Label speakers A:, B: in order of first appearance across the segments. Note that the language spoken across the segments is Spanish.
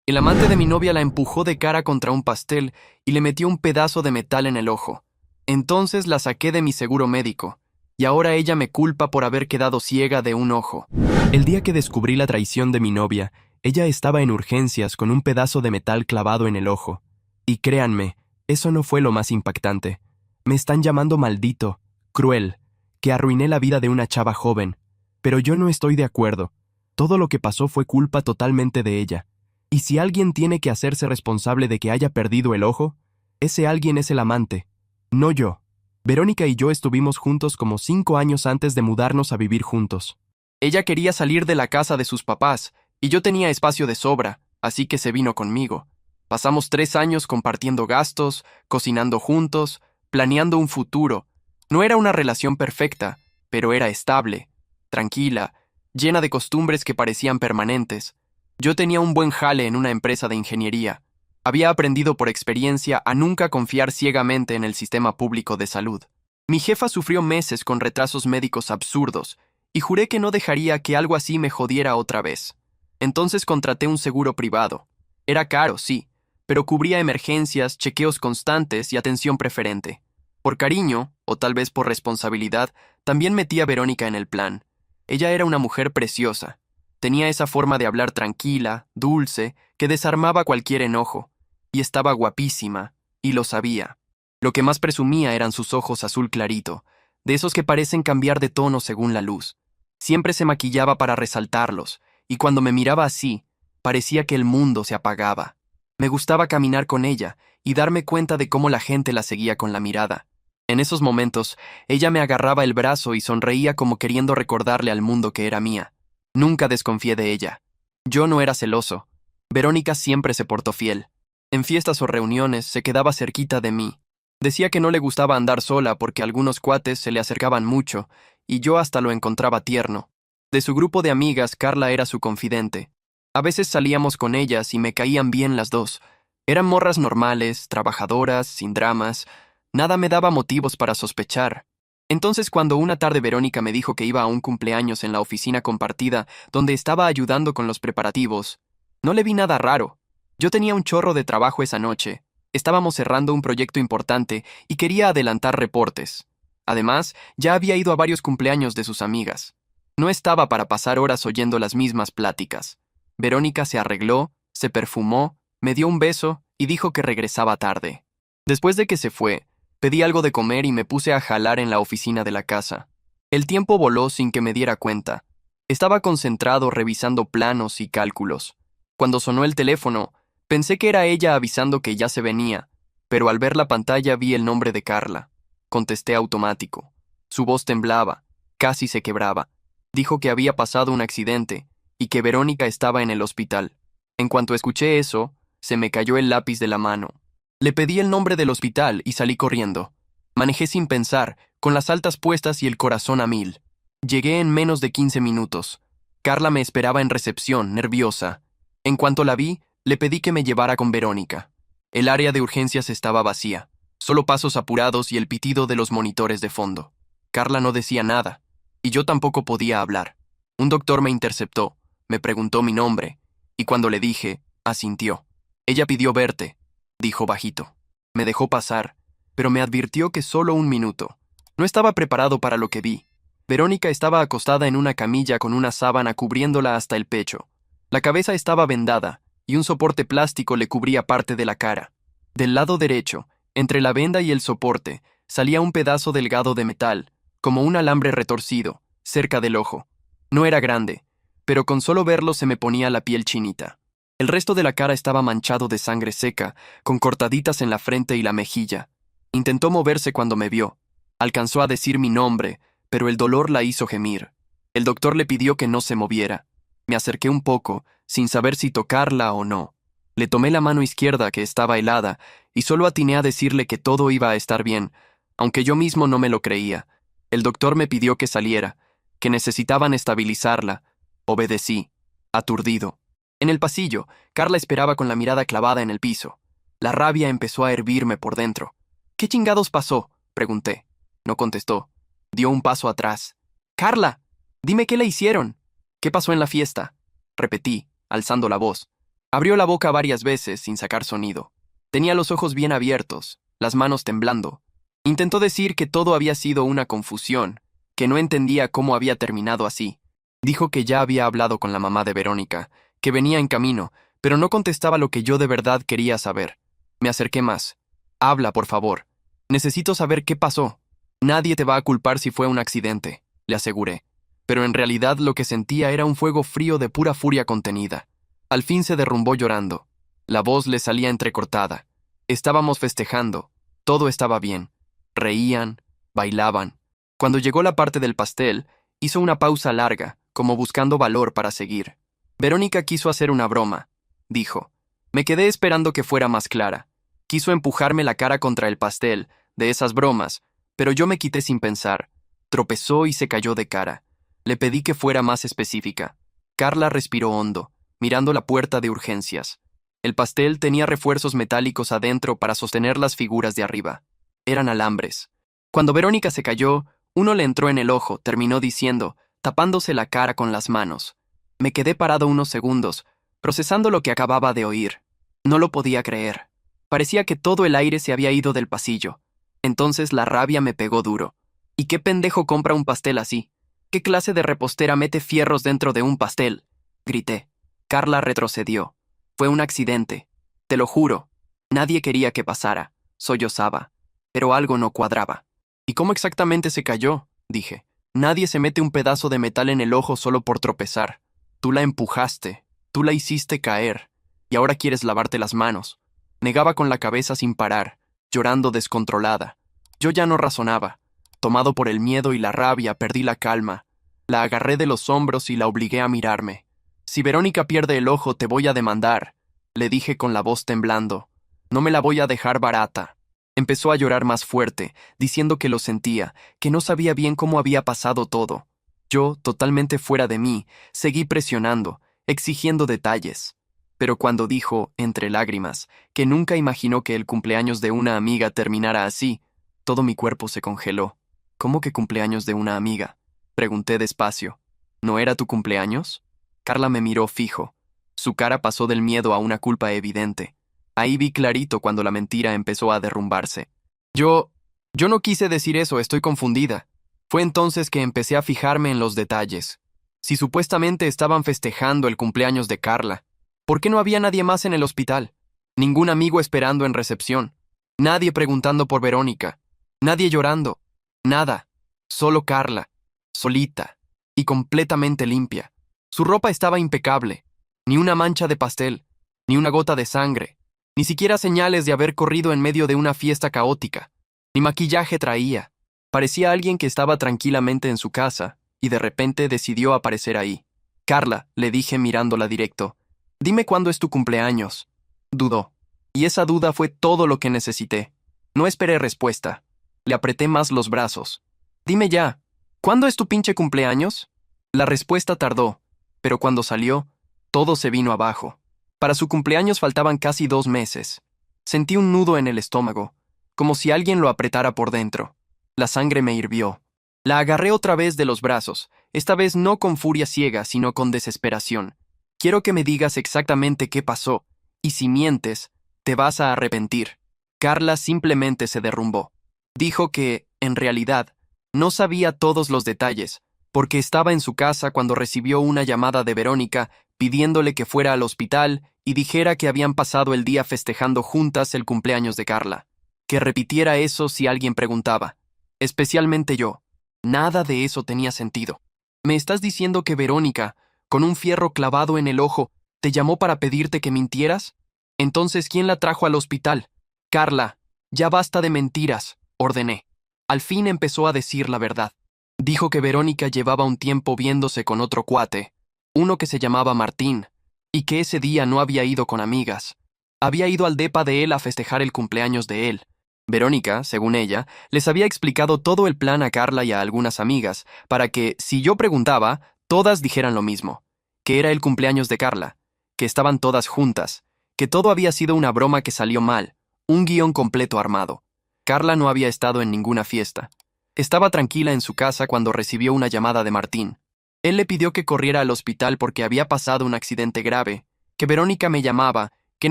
A: El amante de mi novia la empujó de cara contra un pastel y le metió un pedazo de metal en el ojo. Entonces la saqué de mi seguro médico, y ahora ella me culpa por haber quedado ciega de un ojo. El día que descubrí la traición de mi novia, ella estaba en urgencias con un pedazo de metal clavado en el ojo. Y créanme, eso no fue lo más impactante. Me están llamando maldito, cruel, que arruiné la vida de una chava joven. Pero yo no estoy de acuerdo. Todo lo que pasó fue culpa totalmente de ella. Y si alguien tiene que hacerse responsable de que haya perdido el ojo, ese alguien es el amante, no yo. Verónica y yo estuvimos juntos como 5 años antes de mudarnos a vivir juntos. Ella quería salir de la casa de sus papás, y yo tenía espacio de sobra, así que se vino conmigo. Pasamos 3 años compartiendo gastos, cocinando juntos, planeando un futuro. No era una relación perfecta, pero era estable, tranquila, llena de costumbres que parecían permanentes. Yo tenía un buen jale en una empresa de ingeniería. Había aprendido por experiencia a nunca confiar ciegamente en el sistema público de salud. Mi jefa sufrió meses con retrasos médicos absurdos, y juré que no dejaría que algo así me jodiera otra vez. Entonces contraté un seguro privado. Era caro, sí, pero cubría emergencias, chequeos constantes y atención preferente. Por cariño, o tal vez por responsabilidad, también metí a Verónica en el plan. Ella era una mujer preciosa. Tenía esa forma de hablar tranquila, dulce, que desarmaba cualquier enojo. Y estaba guapísima, y lo sabía. Lo que más presumía eran sus ojos azul clarito, de esos que parecen cambiar de tono según la luz. Siempre se maquillaba para resaltarlos, y cuando me miraba así, parecía que el mundo se apagaba. Me gustaba caminar con ella y darme cuenta de cómo la gente la seguía con la mirada. En esos momentos, ella me agarraba el brazo y sonreía como queriendo recordarle al mundo que era mía. Nunca desconfié de ella. Yo no era celoso. Verónica siempre se portó fiel. En fiestas o reuniones se quedaba cerquita de mí. Decía que no le gustaba andar sola porque algunos cuates se le acercaban mucho, y yo hasta lo encontraba tierno. De su grupo de amigas, Carla era su confidente. A veces salíamos con ellas y me caían bien las dos. Eran morras normales, trabajadoras, sin dramas. Nada me daba motivos para sospechar. Entonces, cuando una tarde Verónica me dijo que iba a un cumpleaños en la oficina compartida, donde estaba ayudando con los preparativos, no le vi nada raro. Yo tenía un chorro de trabajo esa noche. Estábamos cerrando un proyecto importante y quería adelantar reportes. Además, ya había ido a varios cumpleaños de sus amigas. No estaba para pasar horas oyendo las mismas pláticas. Verónica se arregló, se perfumó, me dio un beso y dijo que regresaba tarde. Después de que se fue, pedí algo de comer y me puse a jalar en la oficina de la casa. El tiempo voló sin que me diera cuenta. Estaba concentrado revisando planos y cálculos. Cuando sonó el teléfono, pensé que era ella avisando que ya se venía, pero al ver la pantalla vi el nombre de Carla. Contesté automático. Su voz temblaba, casi se quebraba. Dijo que había pasado un accidente y que Verónica estaba en el hospital. En cuanto escuché eso, se me cayó el lápiz de la mano. Le pedí el nombre del hospital y salí corriendo. Manejé sin pensar, con las altas puestas y el corazón a mil. Llegué en menos de 15 minutos. Carla me esperaba en recepción, nerviosa. En cuanto la vi, le pedí que me llevara con Verónica. El área de urgencias estaba vacía, solo pasos apurados y el pitido de los monitores de fondo. Carla no decía nada, y yo tampoco podía hablar. Un doctor me interceptó, me preguntó mi nombre, y cuando le dije, asintió. Ella pidió verte, dijo bajito. Me dejó pasar, pero me advirtió que solo un minuto. No estaba preparado para lo que vi. Verónica estaba acostada en una camilla con una sábana cubriéndola hasta el pecho. La cabeza estaba vendada, y un soporte plástico le cubría parte de la cara. Del lado derecho, entre la venda y el soporte, salía un pedazo delgado de metal, como un alambre retorcido, cerca del ojo. No era grande, pero con solo verlo se me ponía la piel chinita. El resto de la cara estaba manchado de sangre seca, con cortaditas en la frente y la mejilla. Intentó moverse cuando me vio. Alcanzó a decir mi nombre, pero el dolor la hizo gemir. El doctor le pidió que no se moviera. Me acerqué un poco, sin saber si tocarla o no. Le tomé la mano izquierda, que estaba helada, y solo atiné a decirle que todo iba a estar bien, aunque yo mismo no me lo creía. El doctor me pidió que saliera, que necesitaban estabilizarla. Obedecí, aturdido. En el pasillo, Carla esperaba con la mirada clavada en el piso. La rabia empezó a hervirme por dentro. ¿Qué chingados pasó?, pregunté. No contestó. Dio un paso atrás. «Carla, dime qué le hicieron. ¿Qué pasó en la fiesta?», repetí, alzando la voz. Abrió la boca varias veces sin sacar sonido. Tenía los ojos bien abiertos, las manos temblando. Intentó decir que todo había sido una confusión, que no entendía cómo había terminado así. Dijo que ya había hablado con la mamá de Verónica, que venía en camino, pero no contestaba lo que yo de verdad quería saber. Me acerqué más. Habla, por favor. Necesito saber qué pasó. Nadie te va a culpar si fue un accidente, le aseguré. Pero en realidad lo que sentía era un fuego frío de pura furia contenida. Al fin se derrumbó llorando. La voz le salía entrecortada. Estábamos festejando. Todo estaba bien. Reían, bailaban. Cuando llegó la parte del pastel, hizo una pausa larga, como buscando valor para seguir. Verónica quiso hacer una broma, dijo. Me quedé esperando que fuera más clara. Quiso empujarme la cara contra el pastel, de esas bromas, pero yo me quité sin pensar. Tropezó y se cayó de cara. Le pedí que fuera más específica. Carla respiró hondo, mirando la puerta de urgencias. El pastel tenía refuerzos metálicos adentro para sostener las figuras de arriba. Eran alambres. Cuando Verónica se cayó, uno le entró en el ojo, terminó diciendo, tapándose la cara con las manos. Me quedé parado unos segundos, procesando lo que acababa de oír. No lo podía creer. Parecía que todo el aire se había ido del pasillo. Entonces la rabia me pegó duro. ¿Y qué pendejo compra un pastel así? ¿Qué clase de repostera mete fierros dentro de un pastel? Grité. Carla retrocedió. Fue un accidente. Te lo juro. Nadie quería que pasara. Sollozaba. Pero algo no cuadraba. ¿Y cómo exactamente se cayó? Dije. Nadie se mete un pedazo de metal en el ojo solo por tropezar. Tú la empujaste. Tú la hiciste caer. Y ahora quieres lavarte las manos. Negaba con la cabeza sin parar, llorando descontrolada. Yo ya no razonaba. Tomado por el miedo y la rabia, perdí la calma. La agarré de los hombros y la obligué a mirarme. Si Verónica pierde el ojo, te voy a demandar, le dije con la voz temblando. No me la voy a dejar barata. Empezó a llorar más fuerte, diciendo que lo sentía, que no sabía bien cómo había pasado todo. Yo, totalmente fuera de mí, seguí presionando, exigiendo detalles. Pero cuando dijo, entre lágrimas, que nunca imaginó que el cumpleaños de una amiga terminara así, todo mi cuerpo se congeló. ¿Cómo que cumpleaños de una amiga? Pregunté despacio. ¿No era tu cumpleaños? Carla me miró fijo. Su cara pasó del miedo a una culpa evidente. Ahí vi clarito cuando la mentira empezó a derrumbarse. Yo no quise decir eso, estoy confundida. Fue entonces que empecé a fijarme en los detalles. Si supuestamente estaban festejando el cumpleaños de Carla, ¿por qué no había nadie más en el hospital? Ningún amigo esperando en recepción. Nadie preguntando por Verónica. Nadie llorando. Nada. Solo Carla. Solita. Y completamente limpia. Su ropa estaba impecable. Ni una mancha de pastel. Ni una gota de sangre. Ni siquiera señales de haber corrido en medio de una fiesta caótica. Ni maquillaje traía. Parecía alguien que estaba tranquilamente en su casa y de repente decidió aparecer ahí. Carla, le dije mirándola directo. Dime cuándo es tu cumpleaños. Dudó. Y esa duda fue todo lo que necesité. No esperé respuesta. Le apreté más los brazos. Dime ya, ¿cuándo es tu pinche cumpleaños? La respuesta tardó, pero cuando salió, todo se vino abajo. Para su cumpleaños faltaban casi 2 meses. Sentí un nudo en el estómago, como si alguien lo apretara por dentro. La sangre me hirvió. La agarré otra vez de los brazos, esta vez no con furia ciega, sino con desesperación. Quiero que me digas exactamente qué pasó, y si mientes, te vas a arrepentir. Carla simplemente se derrumbó. Dijo que, en realidad, no sabía todos los detalles, porque estaba en su casa cuando recibió una llamada de Verónica pidiéndole que fuera al hospital y dijera que habían pasado el día festejando juntas el cumpleaños de Carla. Que repitiera eso si alguien preguntaba. Especialmente yo. Nada de eso tenía sentido. ¿Me estás diciendo que Verónica, con un fierro clavado en el ojo, te llamó para pedirte que mintieras? Entonces, ¿quién la trajo al hospital? Carla, ya basta de mentiras, ordené. Al fin empezó a decir la verdad. Dijo que Verónica llevaba un tiempo viéndose con otro cuate, uno que se llamaba Martín, y que ese día no había ido con amigas. Había ido al depa de él a festejar el cumpleaños de él. Verónica, según ella, les había explicado todo el plan a Carla y a algunas amigas, para que, si yo preguntaba, todas dijeran lo mismo, que era el cumpleaños de Carla, que estaban todas juntas, que todo había sido una broma que salió mal, un guión completo armado. Carla no había estado en ninguna fiesta. Estaba tranquila en su casa cuando recibió una llamada de Martín. Él le pidió que corriera al hospital porque había pasado un accidente grave que Verónica me llamaba, que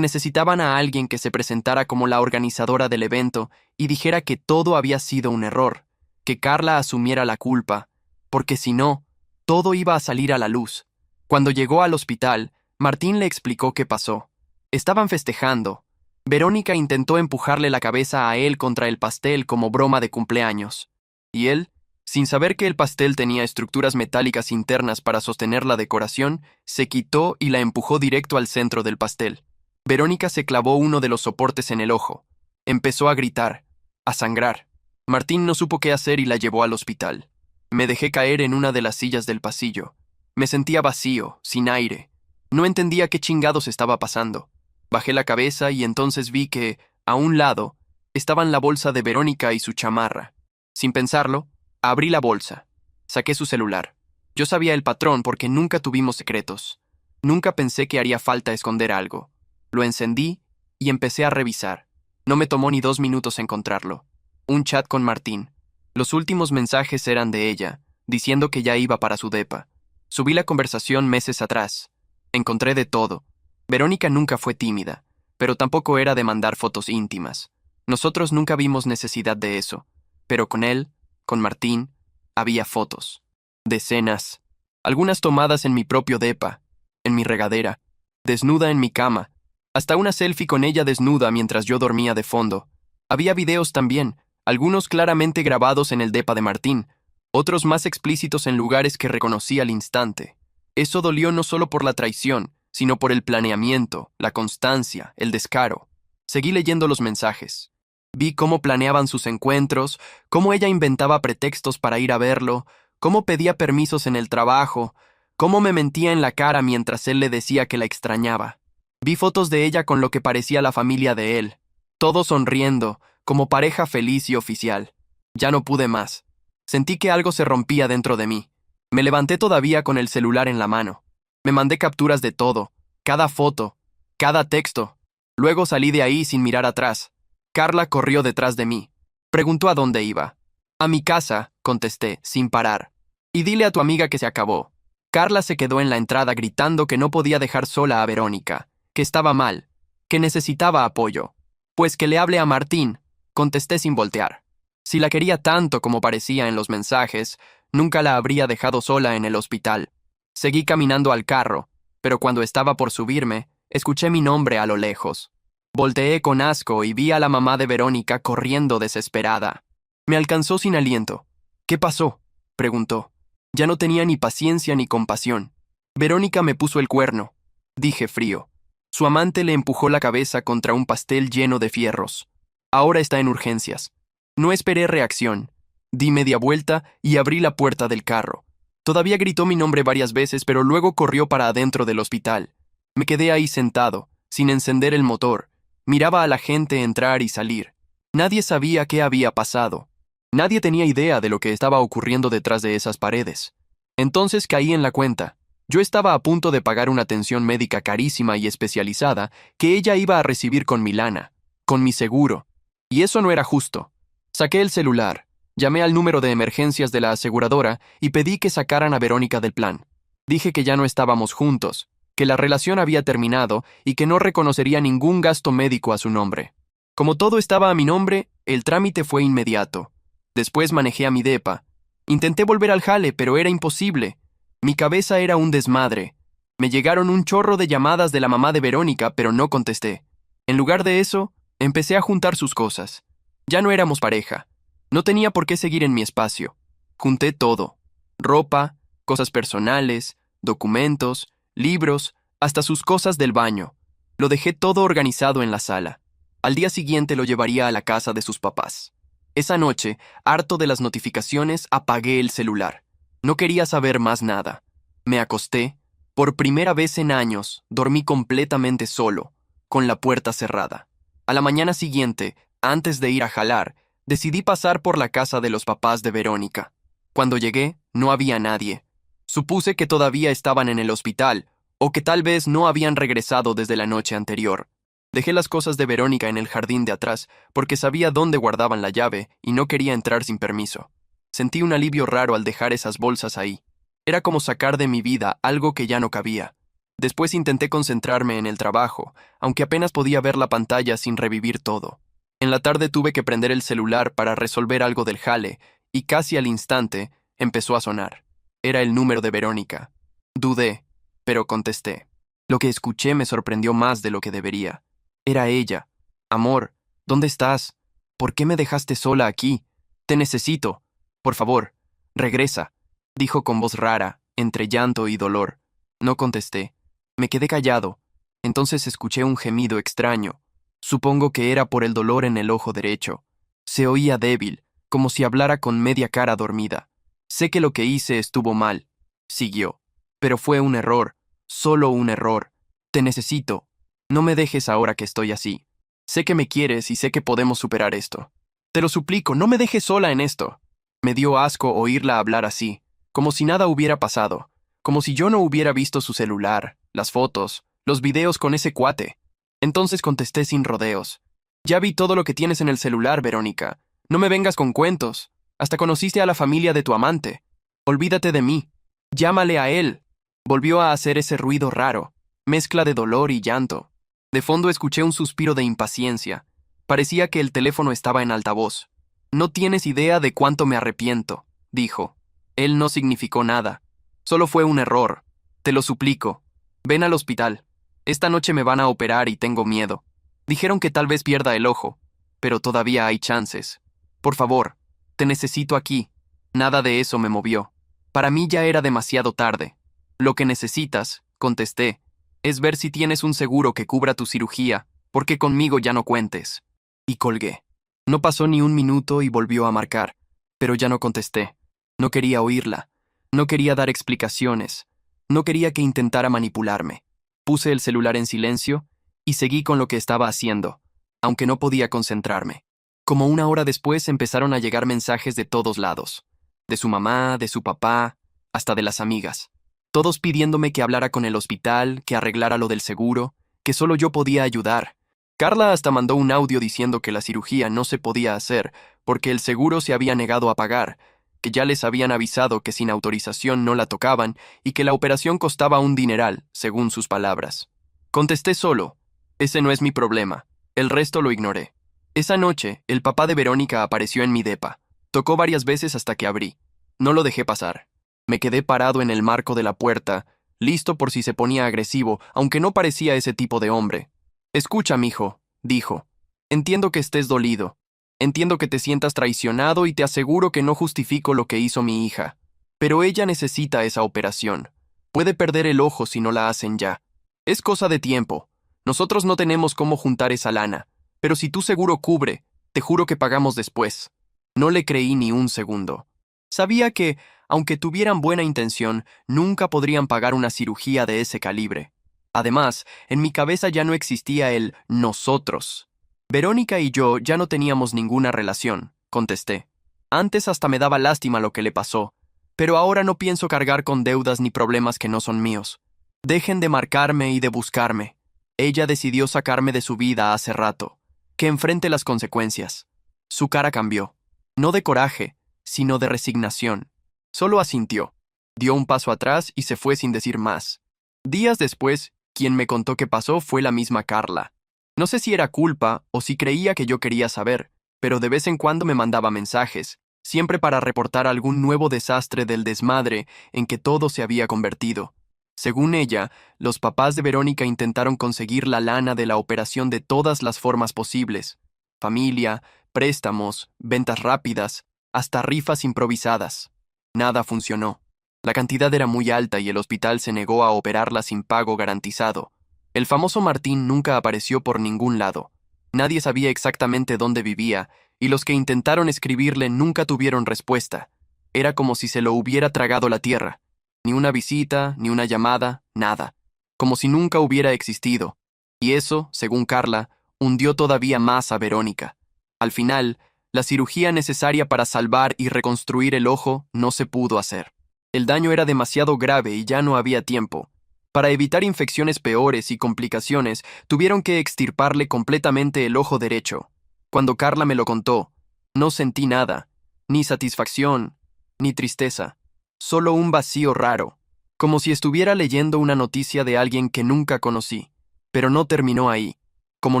A: necesitaban a alguien que se presentara como la organizadora del evento y dijera que todo había sido un error, que Carla asumiera la culpa, porque si no, todo iba a salir a la luz. Cuando llegó al hospital, Martín le explicó qué pasó. Estaban festejando. Verónica intentó empujarle la cabeza a él contra el pastel como broma de cumpleaños. Y él, sin saber que el pastel tenía estructuras metálicas internas para sostener la decoración, se quitó y la empujó directo al centro del pastel. Verónica se clavó uno de los soportes en el ojo. Empezó a gritar, a sangrar. Martín no supo qué hacer y la llevó al hospital. Me dejé caer en una de las sillas del pasillo. Me sentía vacío, sin aire. No entendía qué chingados estaba pasando. Bajé la cabeza y entonces vi que, a un lado, estaban la bolsa de Verónica y su chamarra. Sin pensarlo, abrí la bolsa. Saqué su celular. Yo sabía el patrón porque nunca tuvimos secretos. Nunca pensé que haría falta esconder algo. Lo encendí y empecé a revisar. No me tomó ni 2 minutos encontrarlo. Un chat con Martín. Los últimos mensajes eran de ella, diciendo que ya iba para su depa. Subí la conversación meses atrás. Encontré de todo. Verónica nunca fue tímida, pero tampoco era de mandar fotos íntimas. Nosotros nunca vimos necesidad de eso. Pero con él, con Martín, había fotos. Decenas. Algunas tomadas en mi propio depa, en mi regadera, desnuda en mi cama. Hasta una selfie con ella desnuda mientras yo dormía de fondo. Había videos también, algunos claramente grabados en el depa de Martín, otros más explícitos en lugares que reconocí al instante. Eso dolió no solo por la traición, sino por el planeamiento, la constancia, el descaro. Seguí leyendo los mensajes. Vi cómo planeaban sus encuentros, cómo ella inventaba pretextos para ir a verlo, cómo pedía permisos en el trabajo, cómo me mentía en la cara mientras él le decía que la extrañaba. Vi fotos de ella con lo que parecía la familia de él, todos sonriendo, como pareja feliz y oficial. Ya no pude más. Sentí que algo se rompía dentro de mí. Me levanté todavía con el celular en la mano. Me mandé capturas de todo, cada foto, cada texto. Luego salí de ahí sin mirar atrás. Carla corrió detrás de mí. Preguntó a dónde iba. A mi casa, contesté, sin parar. Y dile a tu amiga que se acabó. Carla se quedó en la entrada gritando que no podía dejar sola a Verónica, que estaba mal, que necesitaba apoyo. Pues que le hable a Martín, contesté sin voltear. Si la quería tanto como parecía en los mensajes, nunca la habría dejado sola en el hospital. Seguí caminando al carro, pero cuando estaba por subirme, escuché mi nombre a lo lejos. Volteé con asco y vi a la mamá de Verónica corriendo desesperada. Me alcanzó sin aliento. ¿Qué pasó?, preguntó. Ya no tenía ni paciencia ni compasión. Verónica me puso el cuerno, dije frío. Su amante le empujó la cabeza contra un pastel lleno de fierros. Ahora está en urgencias. No esperé reacción. Di media vuelta y abrí la puerta del carro. Todavía gritó mi nombre varias veces, pero luego corrió para adentro del hospital. Me quedé ahí sentado, sin encender el motor. Miraba a la gente entrar y salir. Nadie sabía qué había pasado. Nadie tenía idea de lo que estaba ocurriendo detrás de esas paredes. Entonces caí en la cuenta. Yo estaba a punto de pagar una atención médica carísima y especializada que ella iba a recibir con mi lana, con mi seguro. Y eso no era justo. Saqué el celular, llamé al número de emergencias de la aseguradora y pedí que sacaran a Verónica del plan. Dije que ya no estábamos juntos, que la relación había terminado y que no reconocería ningún gasto médico a su nombre. Como todo estaba a mi nombre, el trámite fue inmediato. Después manejé a mi depa. Intenté volver al jale, pero era imposible. Mi cabeza era un desmadre. Me llegaron un chorro de llamadas de la mamá de Verónica, pero no contesté. En lugar de eso, empecé a juntar sus cosas. Ya no éramos pareja. No tenía por qué seguir en mi espacio. Junté todo. Ropa, cosas personales, documentos, libros, hasta sus cosas del baño. Lo dejé todo organizado en la sala. Al día siguiente lo llevaría a la casa de sus papás. Esa noche, harto de las notificaciones, apagué el celular. No quería saber más nada. Me acosté. Por primera vez en años, dormí completamente solo, con la puerta cerrada. A la mañana siguiente, antes de ir a jalar, decidí pasar por la casa de los papás de Verónica. Cuando llegué, no había nadie. Supuse que todavía estaban en el hospital, o que tal vez no habían regresado desde la noche anterior. Dejé las cosas de Verónica en el jardín de atrás, porque sabía dónde guardaban la llave y no quería entrar sin permiso. Sentí un alivio raro al dejar esas bolsas ahí. Era como sacar de mi vida algo que ya no cabía. Después intenté concentrarme en el trabajo, aunque apenas podía ver la pantalla sin revivir todo. En la tarde tuve que prender el celular para resolver algo del jale, y casi al instante empezó a sonar. Era el número de Verónica. Dudé, pero contesté. Lo que escuché me sorprendió más de lo que debería. Era ella. Amor, ¿dónde estás? ¿Por qué me dejaste sola aquí? Te necesito. Por favor, regresa, dijo con voz rara, entre llanto y dolor. No contesté. Me quedé callado. Entonces escuché un gemido extraño. Supongo que era por el dolor en el ojo derecho. Se oía débil, como si hablara con media cara dormida. Sé que lo que hice estuvo mal. Siguió. Pero fue un error. Solo un error. Te necesito. No me dejes ahora que estoy así. Sé que me quieres y sé que podemos superar esto. Te lo suplico, no me dejes sola en esto. Me dio asco oírla hablar así, como si nada hubiera pasado, como si yo no hubiera visto su celular, las fotos, los videos con ese cuate. Entonces contesté sin rodeos. Ya vi todo lo que tienes en el celular, Verónica. No me vengas con cuentos. Hasta conociste a la familia de tu amante. Olvídate de mí. Llámale a él. Volvió a hacer ese ruido raro, mezcla de dolor y llanto. De fondo escuché un suspiro de impaciencia. Parecía que el teléfono estaba en altavoz. No tienes idea de cuánto me arrepiento, dijo. Él no significó nada. Solo fue un error. Te lo suplico. Ven al hospital. Esta noche me van a operar y tengo miedo. Dijeron que tal vez pierda el ojo, pero todavía hay chances. Por favor, te necesito aquí. Nada de eso me movió. Para mí ya era demasiado tarde. Lo que necesitas, contesté, es ver si tienes un seguro que cubra tu cirugía, porque conmigo ya no cuentes. Y colgué. No pasó ni un minuto y volvió a marcar, pero ya no contesté. No quería oírla. No quería dar explicaciones. No quería que intentara manipularme. Puse el celular en silencio y seguí con lo que estaba haciendo, aunque no podía concentrarme. Como una hora después empezaron a llegar mensajes de todos lados. De su mamá, de su papá, hasta de las amigas. Todos pidiéndome que hablara con el hospital, que arreglara lo del seguro, que solo yo podía ayudar. Carla hasta mandó un audio diciendo que la cirugía no se podía hacer porque el seguro se había negado a pagar, que ya les habían avisado que sin autorización no la tocaban y que la operación costaba un dineral, según sus palabras. Contesté solo, ese no es mi problema, el resto lo ignoré. Esa noche, el papá de Verónica apareció en mi depa. Tocó varias veces hasta que abrí. No lo dejé pasar. Me quedé parado en el marco de la puerta, listo por si se ponía agresivo, aunque no parecía ese tipo de hombre. Escucha, mijo, dijo. Entiendo que estés dolido. Entiendo que te sientas traicionado y te aseguro que no justifico lo que hizo mi hija. Pero ella necesita esa operación. Puede perder el ojo si no la hacen ya. Es cosa de tiempo. Nosotros no tenemos cómo juntar esa lana, pero si tu seguro cubre, te juro que pagamos después. No le creí ni un segundo. Sabía que, aunque tuvieran buena intención, nunca podrían pagar una cirugía de ese calibre. Además, en mi cabeza ya no existía el nosotros. Verónica y yo ya no teníamos ninguna relación, contesté. Antes hasta me daba lástima lo que le pasó, pero ahora no pienso cargar con deudas ni problemas que no son míos. Dejen de marcarme y de buscarme. Ella decidió sacarme de su vida hace rato. Que enfrente las consecuencias. Su cara cambió. No de coraje, sino de resignación. Solo asintió. Dio un paso atrás y se fue sin decir más. Días después, quien me contó qué pasó fue la misma Carla. No sé si era culpa o si creía que yo quería saber, pero de vez en cuando me mandaba mensajes, siempre para reportar algún nuevo desastre del desmadre en que todo se había convertido. Según ella, los papás de Verónica intentaron conseguir la lana de la operación de todas las formas posibles. Familia, préstamos, ventas rápidas, hasta rifas improvisadas. Nada funcionó. La cantidad era muy alta y el hospital se negó a operarla sin pago garantizado. El famoso Martín nunca apareció por ningún lado. Nadie sabía exactamente dónde vivía, y los que intentaron escribirle nunca tuvieron respuesta. Era como si se lo hubiera tragado la tierra. Ni una visita, ni una llamada, nada. Como si nunca hubiera existido. Y eso, según Carla, hundió todavía más a Verónica. Al final, la cirugía necesaria para salvar y reconstruir el ojo no se pudo hacer. El daño era demasiado grave y ya no había tiempo. Para evitar infecciones peores y complicaciones, tuvieron que extirparle completamente el ojo derecho. Cuando Carla me lo contó, no sentí nada, ni satisfacción, ni tristeza, solo un vacío raro. como si estuviera leyendo una noticia de alguien que nunca conocí. Pero no terminó ahí. Como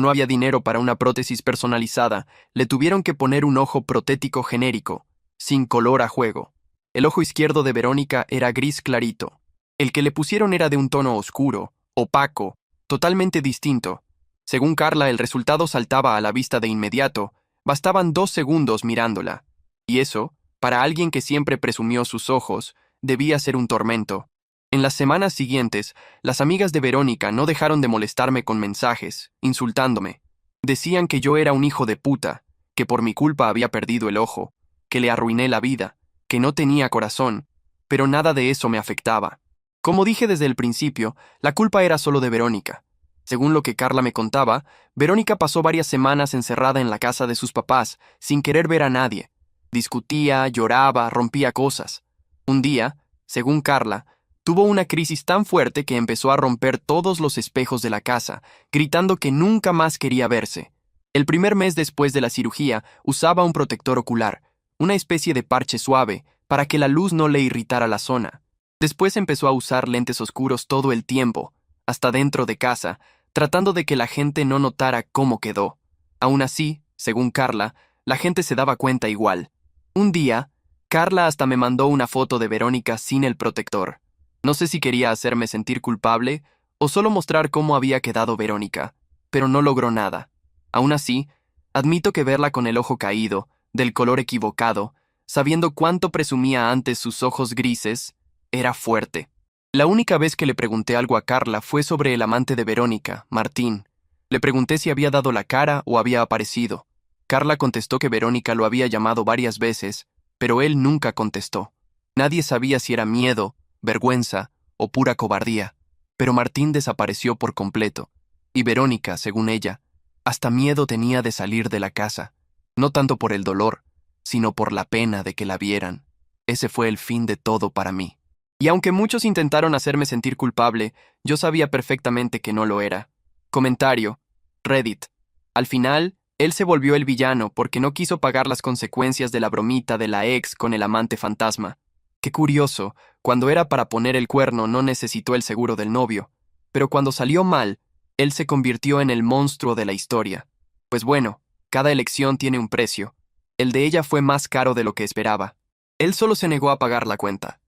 A: no había dinero para una prótesis personalizada, le tuvieron que poner un ojo protético genérico, sin color a juego. El ojo izquierdo de Verónica era gris clarito. El que le pusieron era de un tono oscuro, opaco, totalmente distinto. Según Carla, el resultado saltaba a la vista de inmediato. Bastaban 2 segundos mirándola. Y eso, para alguien que siempre presumió sus ojos, debía ser un tormento. En las semanas siguientes, las amigas de Verónica no dejaron de molestarme con mensajes, insultándome. Decían que yo era un hijo de puta, que por mi culpa había perdido el ojo, que le arruiné la vida, que no tenía corazón, pero nada de eso me afectaba. Como dije desde el principio, la culpa era solo de Verónica. Según lo que Carla me contaba, Verónica pasó varias semanas encerrada en la casa de sus papás, sin querer ver a nadie. Discutía, lloraba, rompía cosas. Un día, según Carla, tuvo una crisis tan fuerte que empezó a romper todos los espejos de la casa, gritando que nunca más quería verse. El primer mes después de la cirugía, usaba un protector ocular, una especie de parche suave, para que la luz no le irritara la zona. Después empezó a usar lentes oscuros todo el tiempo, hasta dentro de casa, tratando de que la gente no notara cómo quedó. Aún así, según Carla, la gente se daba cuenta igual. Un día, Carla hasta me mandó una foto de Verónica sin el protector. No sé si quería hacerme sentir culpable o solo mostrar cómo había quedado Verónica, pero no logró nada. Aún así, admito que verla con el ojo caído, del color equivocado, sabiendo cuánto presumía antes sus ojos grises, era fuerte. La única vez que le pregunté algo a Carla fue sobre el amante de Verónica, Martín. Le pregunté si había dado la cara o había aparecido. Carla contestó que Verónica lo había llamado varias veces, pero él nunca contestó. Nadie sabía si era miedo, vergüenza o pura cobardía. Pero Martín desapareció por completo. Y Verónica, según ella, hasta miedo tenía de salir de la casa. No tanto por el dolor, sino por la pena de que la vieran. Ese fue el fin de todo para mí. Y aunque muchos intentaron hacerme sentir culpable, yo sabía perfectamente que no lo era. Comentario. Reddit. Al final, él se volvió el villano porque no quiso pagar las consecuencias de la bromita de la ex con el amante fantasma. Qué curioso, cuando era para poner el cuerno no necesitó el seguro del novio, pero cuando salió mal, él se convirtió en el monstruo de la historia. Pues bueno, cada elección tiene un precio. El de ella fue más caro de lo que esperaba. Él solo se negó a pagar la cuenta.